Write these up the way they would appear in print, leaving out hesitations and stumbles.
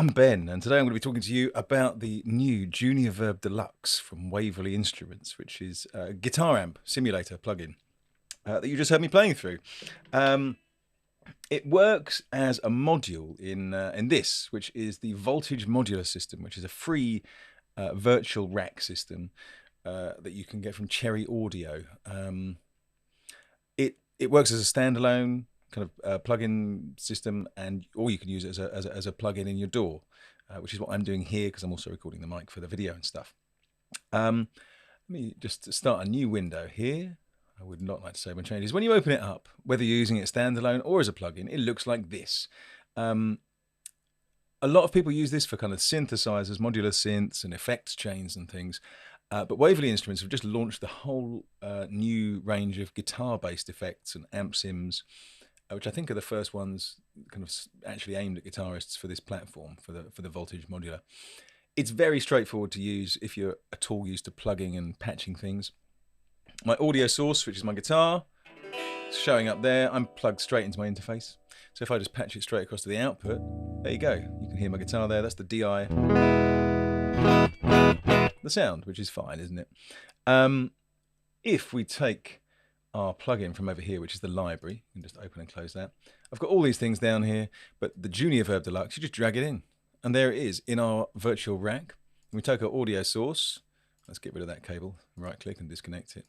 I'm Ben, and today I'm going to be talking to you about the new JuniorVerb Deluxe from Waverley Instruments, which is a guitar amp simulator plugin that you just heard me playing through. It works as a module in this, which is the Voltage Modular system, which is a free virtual rack system that you can get from cherryaudio. It works as a standalone kind of plug-in system, or you can use it as a plug-in in your DAW, which is what I'm doing here because I'm also recording the mic for the video and stuff. Let me just start a new window here. I would not like to save my changes. When you open it up, whether you're using it standalone or as a plug-in, it looks like this. A lot of people use this for kind of synthesizers, modular synths and effects chains and things. But Waverley Instruments have just launched a whole new range of guitar-based effects and amp sims, which I think are the first ones kind of actually aimed at guitarists for this platform, for the Voltage Modular. It's very straightforward to use if you're at all used to plugging and patching things. My audio source, which is my guitar, is showing up there. I'm plugged straight into my interface. So if I just patch it straight across to the output, there you go. You can hear my guitar there. That's the DI. The sound, which is fine, isn't it? If we take our plugin from over here, which is the library, you can just open and close that. I've got all these things down here, but the JuniorVerb Deluxe, you just drag it in. And there it is in our virtual rack. We take our audio source. Let's get rid of that cable. Right click and disconnect it.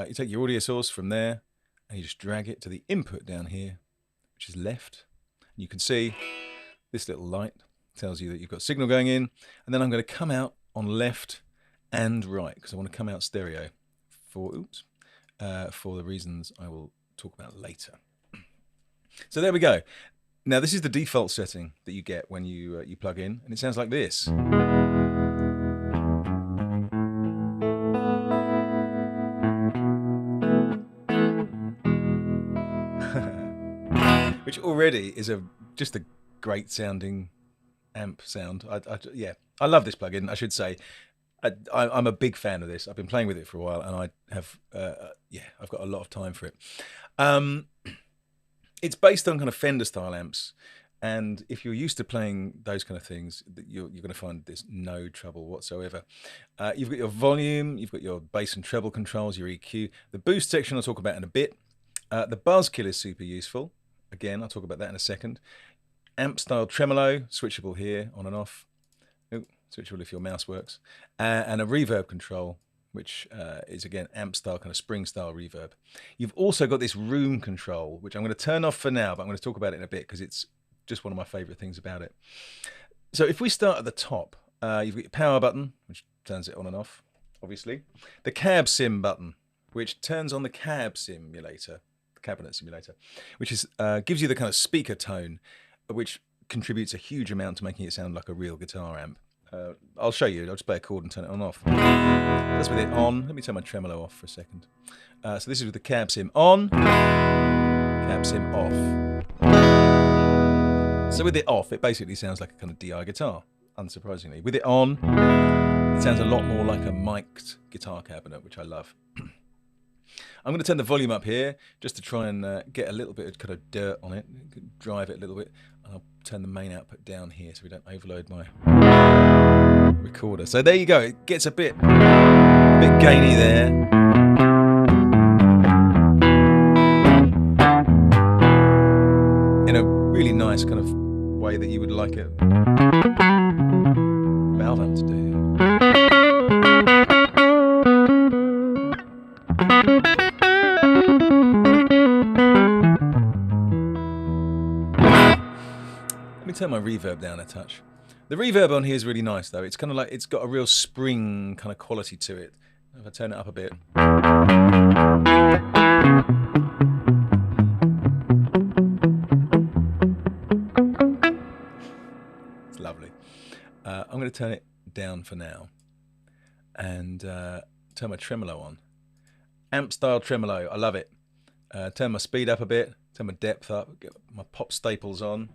You take your audio source from there and you just drag it to the input down here, which is left. And you can see this little light tells you that you've got signal going in. And then I'm going to come out on left and right because I want to come out stereo for the reasons I will talk about later. So there we go. Now this is the default setting that you get when you plug in, and it sounds like this. Which already is just a great sounding amp sound. I love this plugin, I should say. I'm a big fan of this. I've been playing with it for a while, and I have, I've got a lot of time for it. It's based on kind of fender style amps, and if you're used to playing those kind of things, you're going to find there's no trouble whatsoever. You've got your volume, you've got your bass and treble controls, your EQ. The boost section I'll talk about in a bit. The buzzkill is super useful. Again, I'll talk about that in a second. Amp style tremolo, switchable here, on and off. Ooh, switchable if your mouse works. And a reverb control, which is again amp style, kind of spring style reverb. You've also got this room control, which I'm going to turn off for now, but I'm going to talk about it in a bit because it's just one of my favorite things about it. So if we start at the top, you've got your power button, which turns it on and off, obviously. The cab sim button, which turns on the cab simulator, the cabinet simulator, which is gives you the kind of speaker tone, which contributes a huge amount to making it sound like a real guitar amp. I'll show you. I'll just play a chord and turn it on off. That's with it on. Let me turn my tremolo off for a second. So this is with the cab sim on, cab sim off. So with it off, it basically sounds like a kind of DI guitar, unsurprisingly. With it on, it sounds a lot more like a mic'd guitar cabinet, which I love. I'm going to turn the volume up here just to try and get a little bit of kind of dirt on it, drive it a little bit. And I'll turn the main output down here so we don't overload my recorder. So there you go. It gets a bit gainy there. In a really nice kind of way that you would like a valve amp to do. Let me turn my reverb down a touch. The reverb on here is really nice though. It's kind of like, it's got a real spring kind of quality to it. If I turn it up a bit. It's lovely. I'm going to turn it down for now and turn my tremolo on. Amp style tremolo, I love it. Turn my speed up a bit, turn my depth up, get my pop staples on.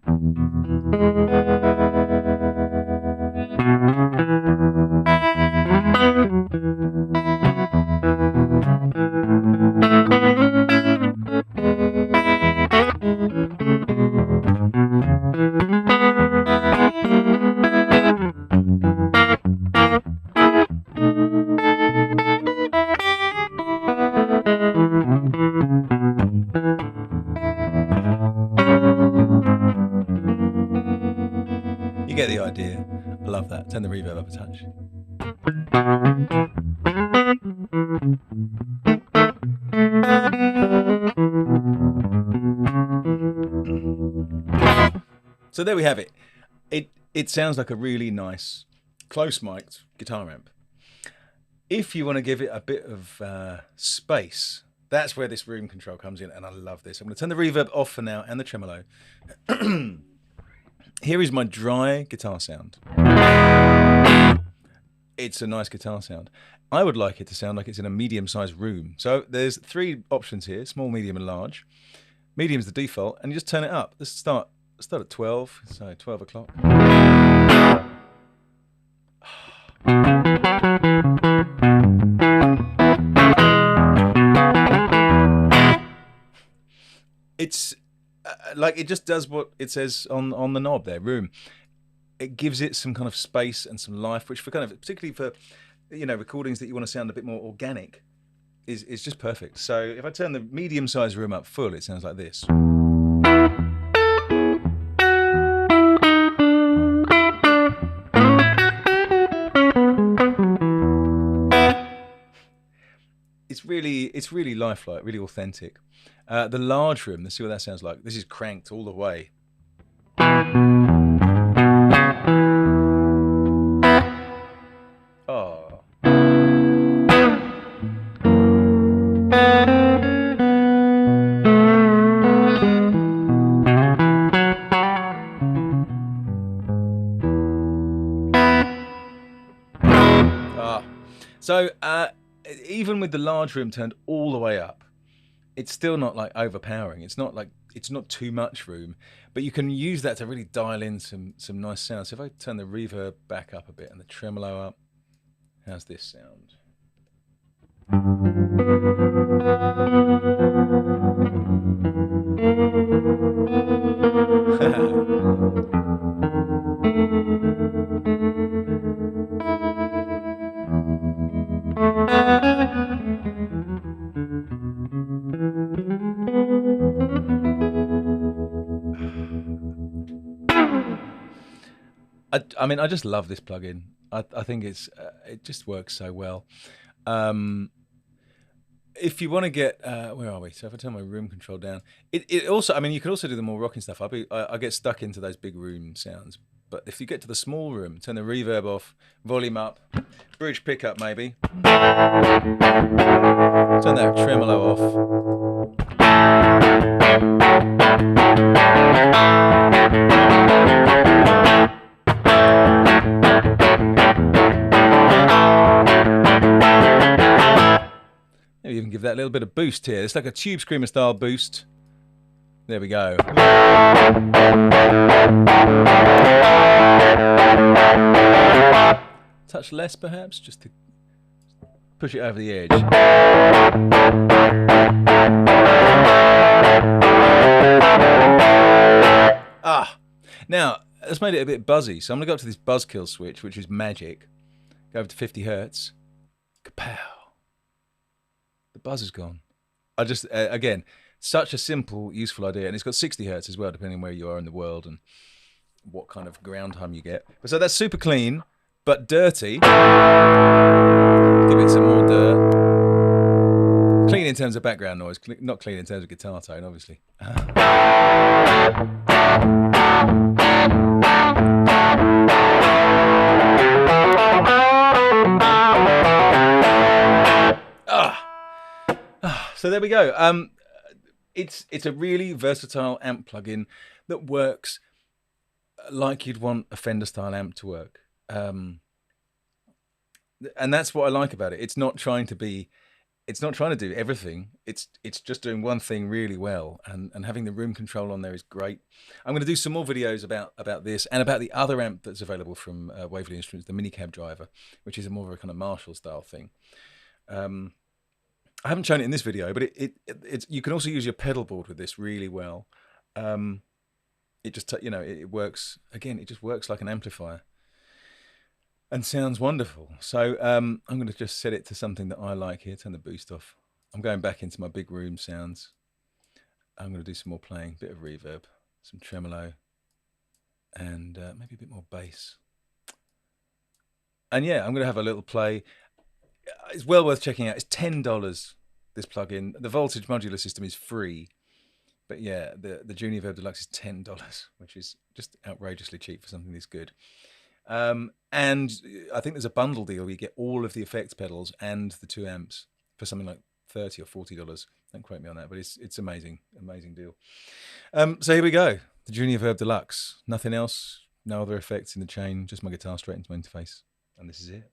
Turn the reverb up a touch. So there we have it. It sounds like a really nice, close-mic'd guitar amp. If you want to give it a bit of space, that's where this room control comes in, and I love this. I'm going to turn the reverb off for now and the tremolo. Here is my dry guitar sound. It's a nice guitar sound. I would like it to sound like it's in a medium-sized room. So there's 3 options here: small, medium, and large. Medium is the default, and you just turn it up. Let's start at 12, so 12 o'clock. It's like it just does what it says on the knob there, room. It gives it some kind of space and some life, which for kind of, particularly for, you know, recordings that you want to sound a bit more organic, is just perfect. So if I turn the medium-sized room up full, it sounds like this. It's really lifelike, really authentic. The large room, let's see what that sounds like. This is cranked all the way. Oh. So even with the large room turned all the way up, it's still not like overpowering. It's not too much room, but you can use that to really dial in some nice sounds. So if I turn the reverb back up a bit and the tremolo up, how's this sound? I mean, I just love this plugin. I think it just works so well. If you want to get, where are we? So if I turn my room control down, it also, I mean, you can also do the more rocking stuff. I get stuck into those big room sounds. But if you get to the small room, turn the reverb off, volume up, bridge pickup maybe. Turn that tremolo off. Maybe even give that a little bit of boost here. It's like a tube screamer style boost. There we go. Touch less perhaps, just to push it over the edge. Now that's made it a bit buzzy, so I'm gonna go up to this buzzkill switch, which is magic. Go over to 50 Hertz. Kapow! The buzz is gone. I just again, such a simple, useful idea, and it's got 60 Hertz as well, depending on where you are in the world and what kind of ground hum you get. So that's super clean, but dirty. Give it some more dirt. Clean in terms of background noise, not clean in terms of guitar tone, obviously. So there we go. It's a really versatile amp plugin that works like you'd want a Fender style amp to work. And that's what I like about it. It's not trying to do everything. It's just doing one thing really well, and having the room control on there is great. I'm going to do some more videos about this and about the other amp that's available from Waverley Instruments, the mini cab driver, which is more of a kind of Marshall style thing. I haven't shown it in this video, but it's you can also use your pedal board with this really well. It just it works again. It just works like an amplifier and sounds wonderful. So I'm going to just set it to something that I like here. Turn the boost off. I'm going back into my big room sounds. I'm going to do some more playing, bit of reverb, some tremolo, and maybe a bit more bass. And yeah, I'm going to have a little play. It's well worth checking out. It's $10, this plugin. The Voltage Modular system is free. But yeah, the JuniorVerb Deluxe is $10, which is just outrageously cheap for something this good. And I think there's a bundle deal where you get all of the effects pedals and the 2 amps for something like $30 or $40. Don't quote me on that, but it's amazing, amazing deal. So here we go, the JuniorVerb Deluxe. Nothing else, no other effects in the chain, just my guitar straight into my interface, and this is it.